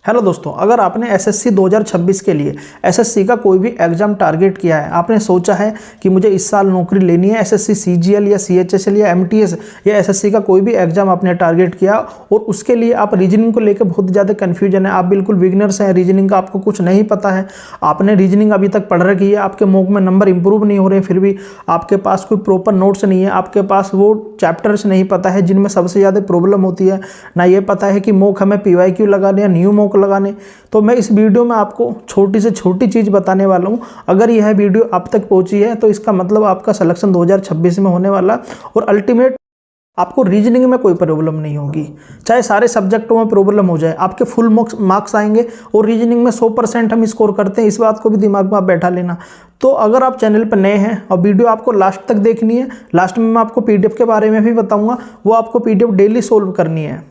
Hello दोस्तों, अगर आपने एसएससी 2026 के लिए एसएससी का कोई भी एग्जाम टारगेट किया है, आपने सोचा है कि मुझे इस साल नौकरी लेनी है, एसएससी सीजीएल या सीएचएसएल या एमटीएस या एसएससी का कोई भी एग्जाम आपने टारगेट किया और उसके लिए आप रीजनिंग को लेकर बहुत ज़्यादा कन्फ्यूजन है, आप बिल्कुल बिगिनर्स हैं, रीजनिंग का आपको कुछ नहीं पता है, आपने रीजनिंग अभी तक पढ़ रखी है, आपके मॉक में नंबर इंप्रूव नहीं हो रहे, फिर भी आपके पास कोई प्रॉपर नोट्स नहीं है, आपके पास वो चैप्टर्स नहीं पता है जिनमें सबसे ज़्यादा प्रॉब्लम होती है, ना ये पता है कि मॉक हमें पीवाईक्यू लगाने या न्यू मॉक लगाने। तो मैं इस वीडियो में आपको छोटी से छोटी चीज़ बताने वाला हूँ। अगर यह वीडियो आप तक पहुँची है तो इसका मतलब आपका सिलेक्शन 2026 में होने वाला और अल्टीमेट आपको रीजनिंग में कोई प्रॉब्लम नहीं होगी, चाहे सारे सब्जेक्टों में प्रॉब्लम हो जाए, आपके फुल मार्क्स आएंगे और रीजनिंग में 100% हम स्कोर करते हैं, इस बात को भी दिमाग में आप बैठा लेना। तो अगर आप चैनल पर नए हैं और वीडियो आपको लास्ट तक देखनी है, लास्ट में मैं आपको पीडीएफ के बारे में भी बताऊंगा, वो आपको पीडीएफ डेली सोल्व करनी है।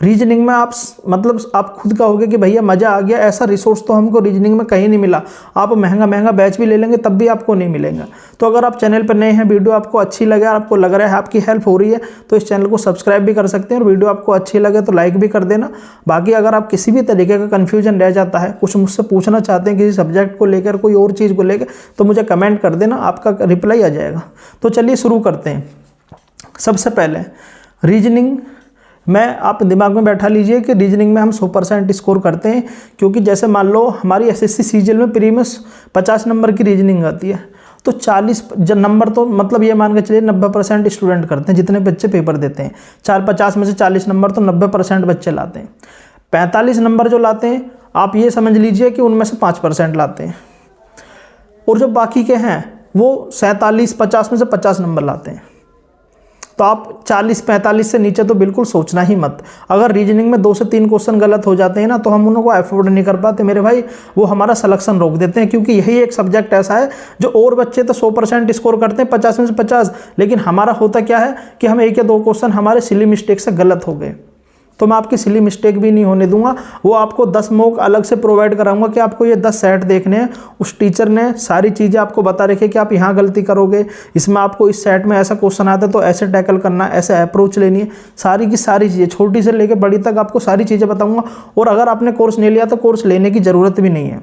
रीजनिंग में आप खुद कहोगे कि भैया मज़ा आ गया, ऐसा रिसोर्स तो हमको रीजनिंग में कहीं नहीं मिला, आप महंगा बैच भी ले लेंगे तब भी आपको नहीं मिलेगा। तो अगर आप चैनल पर नए हैं, वीडियो आपको अच्छी लगे, आपको लग रहा है आपकी हेल्प हो रही है, तो इस चैनल को सब्सक्राइब भी कर सकते हैं और वीडियो आपको अच्छी लगे तो लाइक भी कर देना। बाकी अगर आप किसी भी तरीके का कन्फ्यूजन रह जाता है, कुछ मुझसे पूछना चाहते हैं किसी सब्जेक्ट को लेकर, कोई और चीज़ को लेकर, तो मुझे कमेंट कर देना, आपका रिप्लाई आ जाएगा। तो चलिए शुरू करते हैं। सबसे पहले रीजनिंग में आप दिमाग में बैठा लीजिए कि रीजनिंग में हम 100% स्कोर करते हैं, क्योंकि जैसे मान लो हमारी एसएससी सीजीएल में प्रीमियस 50 नंबर की रीजनिंग आती है, तो 40 नंबर तो मतलब ये मान के चलिए 90% स्टूडेंट करते हैं, जितने बच्चे पेपर देते हैं 50 में से 40 नंबर तो 90% बच्चे लाते हैं। 45 नंबर जो लाते हैं आप ये समझ लीजिए कि उनमें से 5% लाते हैं, और जो बाकी के हैं वो 47-50 में से 50 नंबर लाते हैं। तो आप 40-45 से नीचे तो बिल्कुल सोचना ही मत। अगर रीजनिंग में 2 से 3 क्वेश्चन गलत हो जाते हैं ना, तो हम उनको अफोर्ड नहीं कर पाते मेरे भाई, वो हमारा सिलेक्शन रोक देते हैं, क्योंकि यही एक सब्जेक्ट ऐसा है जो और बच्चे तो 100% स्कोर करते हैं 50 में से 50, लेकिन हमारा होता क्या है कि हम 1 या 2 क्वेश्चन हमारे सिली मिस्टेक से गलत हो गए। तो मैं आपकी सिली मिस्टेक भी नहीं होने दूंगा, वो आपको 10 मॉक अलग से प्रोवाइड कराऊंगा कि आपको ये 10 सेट देखने हैं। उस टीचर ने सारी चीज़ें आपको बता रखी कि आप यहाँ गलती करोगे, इसमें आपको इस सेट में ऐसा क्वेश्चन आता है तो ऐसे टैकल करना, ऐसे अप्रोच लेनी है, सारी की सारी चीज़ें छोटी से लेकर बड़ी तक आपको सारी चीज़ें बताऊँगा। और अगर आपने कोर्स नहीं लिया तो कोर्स लेने की ज़रूरत भी नहीं है,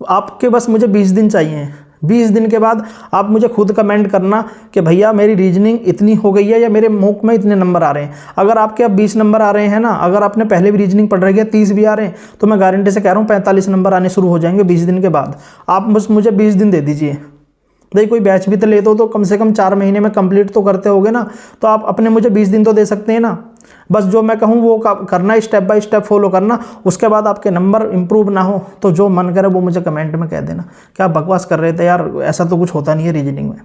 आपके बस मुझे 20 दिन चाहिए। 20 दिन के बाद आप मुझे खुद कमेंट करना कि भैया मेरी रीजनिंग इतनी हो गई है या मेरे मॉक में इतने नंबर आ रहे हैं। अगर आपके अब 20 नंबर आ रहे हैं ना, अगर आपने पहले भी रीजनिंग पढ़ रखी है 30 भी आ रहे हैं, तो मैं गारंटी से कह रहा हूँ 45 नंबर आने शुरू हो जाएंगे 20 दिन के बाद। आप बस मुझे 20 दिन दे दीजिए। नहीं कोई बैच भी तो लेते हो तो कम से कम 4 महीने में कंप्लीट तो करते होगे ना, तो आप अपने मुझे 20 दिन तो दे सकते हैं ना। बस जो मैं कहूँ वो करना, स्टेप बाय स्टेप फॉलो करना। उसके बाद आपके नंबर इंप्रूव ना हो तो जो मन करे वो मुझे कमेंट में कह देना क्या बकवास कर रहे थे यार, ऐसा तो कुछ होता नहीं है रीजनिंग में।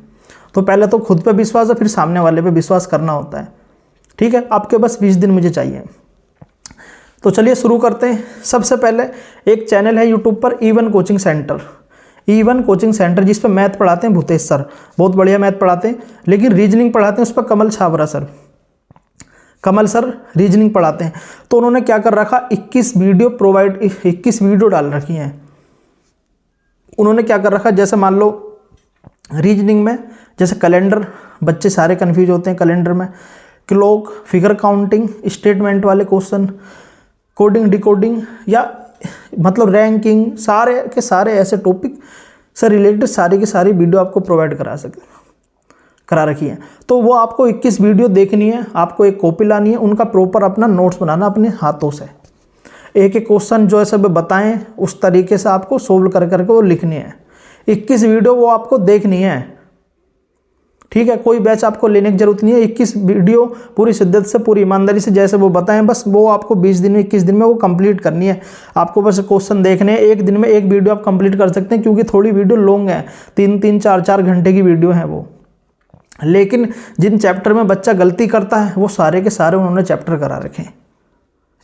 तो पहले तो खुद पे विश्वास है, फिर सामने वाले पे विश्वास करना होता है। ठीक है, आपके बस 20 दिन मुझे चाहिए। तो चलिए शुरू करते हैं। सबसे पहले एक चैनल है यूट्यूब पर, E1 coaching centre. E1 coaching centre जिस पर मैथ पढ़ाते हैं भूतेश सर, बहुत बढ़िया मैथ पढ़ाते हैं, लेकिन रीजनिंग पढ़ाते हैं उस पर कमल छाबरा सर। कमल सर रीजनिंग पढ़ाते हैं। तो उन्होंने क्या कर रखा, 21 वीडियो डाल रखी हैं। उन्होंने क्या कर रखा, जैसे मान लो रीजनिंग में जैसे कैलेंडर, बच्चे सारे कंफ्यूज होते हैं कैलेंडर में, क्लॉक, फिगर काउंटिंग, स्टेटमेंट वाले क्वेश्चन, कोडिंग डिकोडिंग या मतलब रैंकिंग, सारे के सारे ऐसे टॉपिक से रिलेटेड सारी की सारी वीडियो आपको प्रोवाइड करा रखी है। तो वो आपको 21 वीडियो देखनी है, आपको एक कॉपी लानी है, उनका प्रॉपर अपना नोट्स बनाना अपने हाथों से, एक एक क्वेश्चन जो है सब बताएं उस तरीके से आपको सोल्व करके वो लिखनी है। 21 वीडियो वो आपको देखनी है। ठीक है, कोई बैच आपको लेने की जरूरत नहीं है। 21 वीडियो पूरी शिद्दत से, पूरी ईमानदारी से जैसे वो बताएं, बस वो आपको 20 दिन में 21 दिन में वो कंप्लीट करनी है। आपको बस क्वेश्चन देखने हैं, एक दिन में एक वीडियो आप कंप्लीट कर सकते हैं, क्योंकि थोड़ी वीडियो लॉन्ग है, 3-3, 4-4 घंटे की वीडियो है वो। लेकिन जिन चैप्टर में बच्चा गलती करता है वो सारे के सारे उन्होंने चैप्टर करा रखे हैं।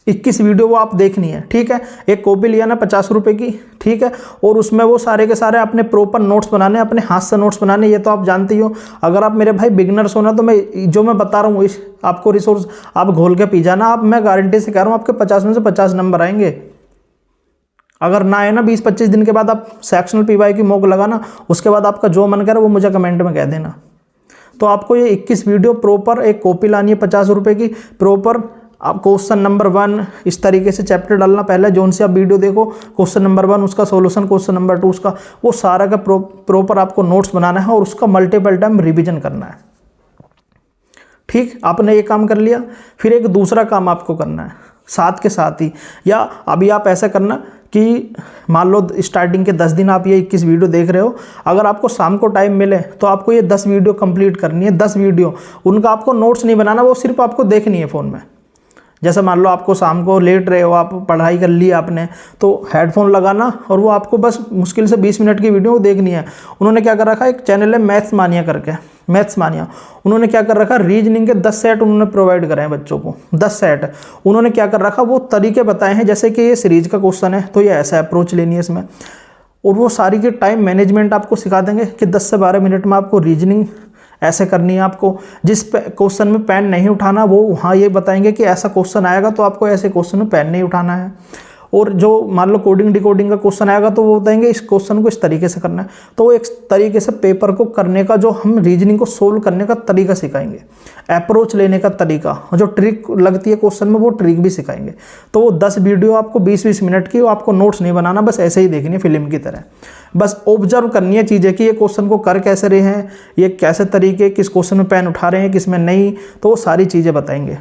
21 वीडियो वो आप देखनी है। ठीक है, एक कॉपी लिया ना 50 रुपए की, ठीक है, और उसमें वो सारे के सारे अपने प्रॉपर नोट्स बनाने, अपने हाथ से नोट्स बनाने। ये तो आप जानते ही हो। अगर आप मेरे भाई बिगनर्स हो ना, तो मैं जो मैं बता रहा हूँ आपको रिसोर्स आप घोल के पी जाना। आप, मैं गारंटी से कह रहा हूँ आपके 50 में से 50 नंबर आएंगे। अगर ना आए ना 20-25 दिन के बाद आप सेक्शनल पीवाई की मॉक लगाना, उसके बाद आपका जो मन करे वो मुझे कमेंट में कह देना। तो आपको ये 21 वीडियो प्रॉपर एक कॉपी लानी है 50 रुपए की, प्रॉपर आप क्वेश्चन नंबर 1 इस तरीके से चैप्टर डालना, पहले जोन से आप वीडियो देखो, क्वेश्चन नंबर 1 उसका सॉल्यूशन, क्वेश्चन नंबर 2 उसका, वो सारा का प्रॉपर आपको नोट्स बनाना है और उसका मल्टीपल टाइम रिवीजन करना है। ठीक, आपने ये काम कर लिया। फिर एक दूसरा काम आपको करना है साथ के साथ ही, या अभी आप ऐसा करना कि मान लो स्टार्टिंग के 10 दिन आप ये 21 वीडियो देख रहे हो, अगर आपको शाम को टाइम मिले तो आपको ये 10 वीडियो कंप्लीट करनी है। 10 वीडियो, उनका आपको नोट्स नहीं बनाना, वो सिर्फ आपको देखनी है फ़ोन में। जैसे मान लो आपको शाम को लेट रहे हो, आप पढ़ाई कर ली आपने, तो हेडफोन लगाना और वो आपको बस मुश्किल से 20 मिनट की वीडियो देखनी है। उन्होंने क्या कर रखा है, एक चैनल है मैथ्स मानिया करके, मैथ्स मानिया, उन्होंने क्या कर रखा, रीजनिंग के 10 सेट उन्होंने प्रोवाइड कराए बच्चों को, 10 सेट उन्होंने क्या कर रखा, वो तरीके बताए हैं। जैसे कि ये सीरीज का क्वेश्चन है तो ये ऐसा अप्रोच लेनी है इसमें, और वो सारी की टाइम मैनेजमेंट आपको सिखा देंगे कि 10 से 12 मिनट में आपको रीजनिंग ऐसे करनी है। आपको जिस क्वेश्चन में पेन नहीं उठाना, वो वहाँ ये बताएंगे कि ऐसा क्वेश्चन आएगा तो आपको ऐसे क्वेश्चन में पेन नहीं उठाना है। और जो मान लो कोडिंग डिकोडिंग का क्वेश्चन आएगा तो वो बताएंगे इस क्वेश्चन को इस तरीके से करना है। तो वो एक तरीके से पेपर को करने का, जो हम रीजनिंग को सोल्व करने का तरीका सिखाएंगे, अप्रोच लेने का तरीका, जो ट्रिक लगती है क्वेश्चन में वो ट्रिक भी सिखाएंगे। तो वो 10 वीडियो आपको 20-20 मिनट की, आपको नोट्स नहीं बनाना, बस ऐसे ही देखनी है फिल्म की तरह। बस ऑब्जर्व करनी है चीज़ें कि ये क्वेश्चन को कर कैसे रहे हैं, ये कैसे तरीके, किस क्वेश्चन में पेन उठा रहे हैं, किस में नहीं, तो वो सारी चीज़ें बताएंगे।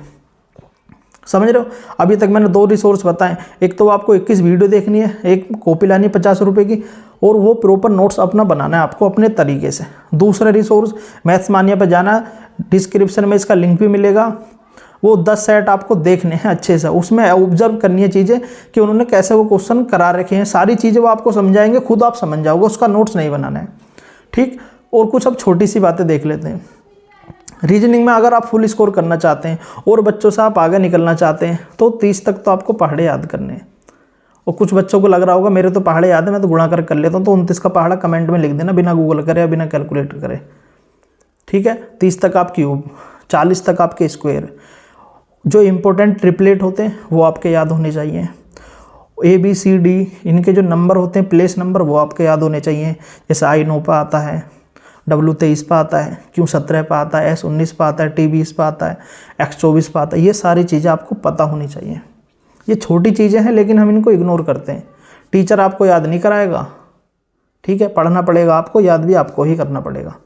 समझ रहे हो? अभी तक मैंने 2 रिसोर्स बताएं, एक तो आपको 21 वीडियो देखनी है, एक कॉपी लानी है 50 रुपये की, और वो प्रॉपर नोट्स अपना बनाना है आपको अपने तरीके से। दूसरा रिसोर्स मैथ्स मानिया पर जाना, डिस्क्रिप्शन में इसका लिंक भी मिलेगा। वो 10 सेट आपको देखने हैं अच्छे से, उसमें ऑब्जर्व करनी है चीज़ें कि उन्होंने कैसे वो क्वेश्चन करा रखे हैं, सारी चीज़ें वो आपको समझाएंगे, खुद आप समझ जाओगे, उसका नोट्स नहीं बनाना है। ठीक, और कुछ अब छोटी सी बातें देख लेते हैं। रीजनिंग में अगर आप फुल स्कोर करना चाहते हैं और बच्चों से आप आगे निकलना चाहते हैं तो 30 तक तो आपको पहाड़े याद करने हैं। और कुछ बच्चों को लग रहा होगा मेरे तो पहाड़े याद है, मैं तो गुणा कर लेता हूँ, तो 29 का पहाड़ा कमेंट में लिख देना, बिना गूगल करे या बिना कैलकुलेटर करे। ठीक है, 30 तक आप क्यूब, 40 तक आपके स्क्वायर, जो इंपॉर्टेंट ट्रिपलेट होते हैं वो आपके याद होने चाहिए। ABCD इनके जो नंबर होते हैं, प्लेस नंबर, वो आपके याद होने चाहिए। जैसे I 9 पर आता है, W 23 पर आता है, Q 17 पर आता है, S 19 पर आता है, T 20 पर आता है, X 24 पर आता है। ये सारी चीज़ें आपको पता होनी चाहिए। ये छोटी चीज़ें हैं लेकिन हम इनको इग्नोर करते हैं। टीचर आपको याद नहीं कराएगा, ठीक है, पढ़ना पड़ेगा आपको, याद भी आपको ही करना पड़ेगा।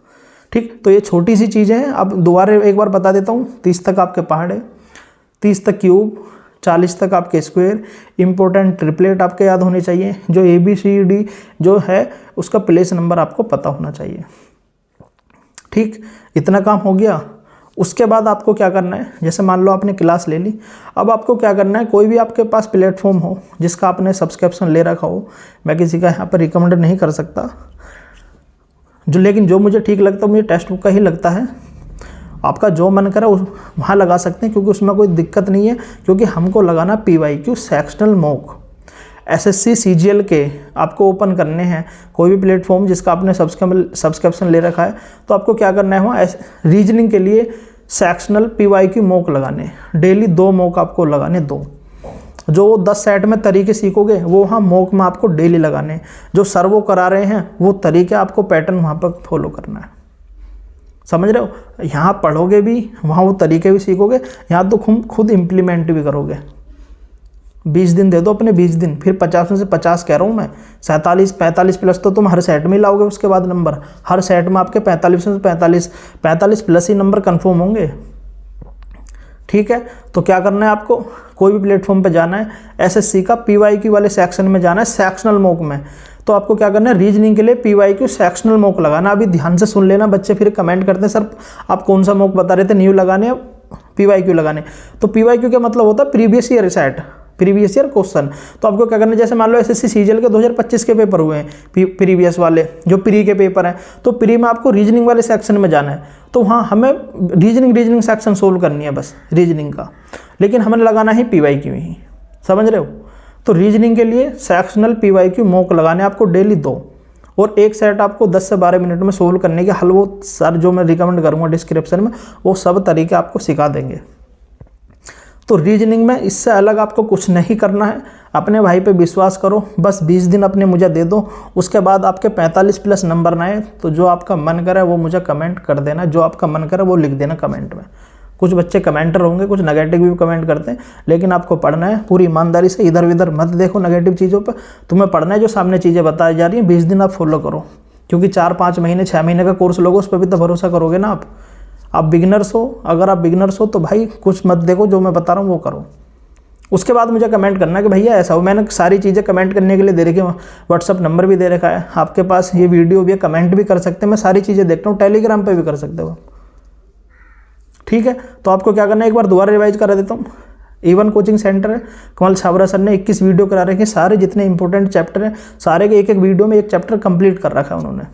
ठीक, तो ये छोटी सी चीज़ें हैं। अब दोबारा एक बार बता देता हूँ, 30 तक आपके पहाड़े, 30 तक क्यूब, 40 तक आपके स्क्वायर, इंपॉर्टेंट ट्रिपलेट आपके याद होने चाहिए। जो ABCD जो है उसका प्लेस नंबर आपको पता होना चाहिए। ठीक, इतना काम हो गया। उसके बाद आपको क्या करना है, जैसे मान लो आपने क्लास ले ली, अब आपको क्या करना है, कोई भी आपके पास प्लेटफॉर्म हो जिसका आपने सब्सक्रिप्शन ले रखा हो, मैं किसी का यहाँ पर रिकमेंड नहीं कर सकता, लेकिन जो मुझे ठीक लगता है, मुझे टेक्स्ट बुक का ही लगता है। आपका जो मन करे वहाँ लगा सकते हैं, क्योंकि उसमें कोई दिक्कत नहीं है, क्योंकि हमको लगाना PYQ sectional mock SSC CGL के आपको ओपन करने हैं। कोई भी प्लेटफॉर्म जिसका आपने सब्सक्रिप्शन ले रखा है, तो आपको क्या करना है, वहाँ रीजनिंग के लिए सेक्शनल PYQ मॉक लगाने, डेली 2 मॉक आपको लगाने, 2। जो 10 सेट में तरीके सीखोगे वो वहाँ मॉक में आपको डेली लगाने। जो सर वो करा रहे हैं वो तरीके आपको पैटर्न वहाँ पर फॉलो करना है। समझ रहे हो? यहाँ पढ़ोगे भी, वहाँ वो तरीके भी सीखोगे, यहाँ तो खुद इम्प्लीमेंट भी करोगे। 20 दिन दे दो अपने, 20 दिन, फिर 50 में से 50 कह रहा हूँ मैं, 47-45 प्लस तो तुम हर सेट में ही लाओगे। उसके बाद नंबर हर सेट में आपके 45 में से 45 प्लस ही नंबर कन्फर्म होंगे। ठीक है, तो क्या करना है आपको, कोई भी प्लेटफॉर्म पे जाना है, SSC का PYQ वाले सेक्शन में जाना है, सेक्शनल मॉक में। तो आपको क्या करना है, रीजनिंग के लिए PYQ सेक्शनल मॉक लगाना। अभी ध्यान से सुन लेना, बच्चे फिर कमेंट करते हैं सर आप कौन सा मॉक बता रहे थे, न्यू लगाने PYQ लगाने। तो PYQ का मतलब होता है previous year set, previous year question. तो आपको क्या करना है, जैसे मान लो SSC CGL के 2025 के पेपर हुए हैं, प्रीवियस वाले जो प्री के पेपर हैं, तो प्री में आपको रीजनिंग वाले सेक्शन में जाना है। तो वहाँ हमें रीजनिंग सेक्शन सोल्व करनी है, बस रीजनिंग का, लेकिन हमें लगाना ही PYQ ही। समझ रहे हो? तो रीजनिंग के लिए सेक्शनल PYQ मॉक लगाने आपको डेली 2, और एक सेट आपको 10 से 12 मिनट में सोल्व करने के हल वो सर जो मैं रिकमेंड करूँगा डिस्क्रिप्शन में, वो सब तरीके आपको सिखा देंगे। तो रीजनिंग में इससे अलग आपको कुछ नहीं करना है। अपने भाई पे विश्वास करो, बस 20 दिन अपने मुझे दे दो, उसके बाद आपके 45 प्लस नंबर ना आए तो जो आपका मन करे वो मुझे कमेंट कर देना, जो आपका मन करे वो लिख देना कमेंट में, कुछ बच्चे कमेंटर होंगे, कुछ नेगेटिव भी कमेंट करते हैं, लेकिन आपको पढ़ना है पूरी ईमानदारी से, इधर उधर मत देखो नेगेटिव चीज़ों पर। तुम्हें पढ़ना है, जो सामने चीज़ें बताई जा रही हैं 20 दिन आप फॉलो करो, क्योंकि 4-5 महीने 6 महीने का कोर्स लोगे, उस पर भी तो भरोसा करोगे ना आप बिगिनर्स हो। अगर आप बिगिनर्स हो तो भाई कुछ मत देखो, जो मैं बता रहा हूँ वो करो। उसके बाद मुझे कमेंट करना कि भैया ऐसा हो। मैंने सारी चीज़ें कमेंट करने के लिए दे रखी है, व्हाट्सअप नंबर भी दे रखा है आपके पास, ये वीडियो भी है, कमेंट भी कर सकते हैं, मैं सारी चीज़ें देखता हूँ, टेलीग्राम पे भी कर सकते हो, ठीक है। तो आपको क्या करना है, एक बार दोबारा रिवाइज करा देता हूँ। E1 कोचिंग सेंटर है, कमल छाबरा सर ने 21 वीडियो करा रखे हैं, सारे जितने इंपॉर्टेंट चैप्टर हैं सारे के एक वीडियो में एक चैप्टर कंप्लीट कर रखा है उन्होंने।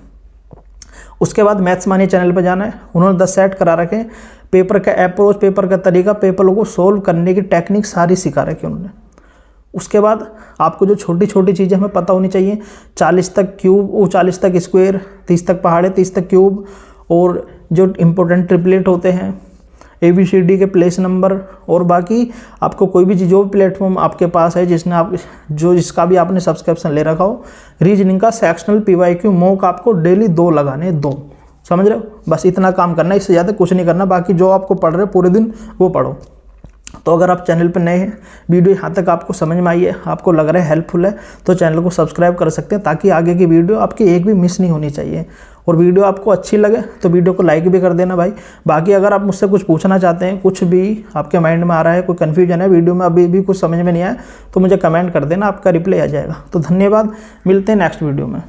उसके बाद मैथ्स मानी चैनल पर जाना है, उन्होंने 10 सेट करा रखे हैं, पेपर का अप्रोच, पेपर का तरीका, पेपर को सोल्व करने की टेक्निक सारी सिखा रखी है उन्होंने। उसके बाद आपको जो छोटी छोटी चीज़ें हमें पता होनी चाहिए, 40 तक क्यूब, 40 तक स्क्वायर, 30 तक पहाड़े, 30 तक क्यूब, और जो इम्पोर्टेंट ट्रिपलेट होते हैं, ABCD के प्लेस नंबर, और बाकी आपको कोई भी जो प्लेटफॉर्म आपके पास है जिसका भी आपने सब्सक्रिप्शन ले रखा हो, रीजनिंग का सेक्शनल PYQ मॉक आपको डेली 2 लगाने, 2, समझ रहे हो। बस इतना काम करना है, इससे ज़्यादा कुछ नहीं करना। बाकी जो आपको पढ़ रहे हो पूरे दिन वो पढ़ो। तो अगर आप चैनल पर नए हैं, वीडियो यहाँ तक आपको समझ में आई है, आपको लग रहा है हेल्पफुल है, तो चैनल को सब्सक्राइब कर सकते हैं, ताकि आगे की वीडियो आपकी एक भी मिस नहीं होनी चाहिए। और वीडियो आपको अच्छी लगे तो वीडियो को लाइक भी कर देना भाई। बाकी अगर आप मुझसे कुछ पूछना चाहते हैं, कुछ भी आपके माइंड में आ रहा है, कोई कन्फ्यूजन है, वीडियो में अभी भी कुछ समझ में नहीं आया, तो मुझे कमेंट कर देना, आपका रिप्लाई आ जाएगा। तो धन्यवाद, मिलते हैं नेक्स्ट वीडियो में।